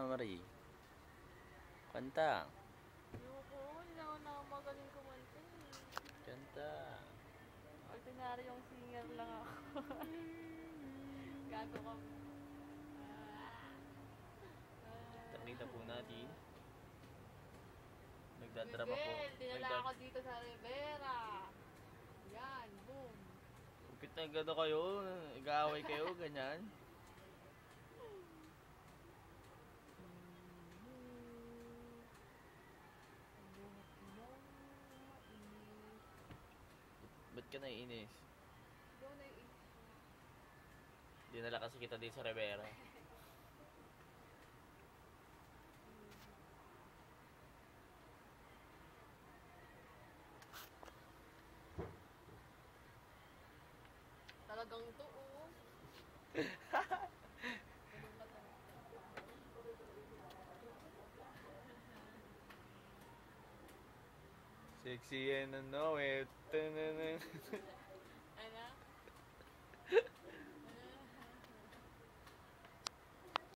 Marie. Kanta. Ayoko, hindi na ako magaling kumanta eh. Kanta. Ordinaryong singer lang ako. Gago ka. Nakita po natin. Nagdadrama po. Miguel, dinala ako dito sa Rivera. Yan, boom. Upit na gado kayo. Nag-aaway kayo, ganyan. Ba't ka naiinis? Doon ay Dinala kasi kita dito sa Rivera. talagang to, oh. Sexy and I know it.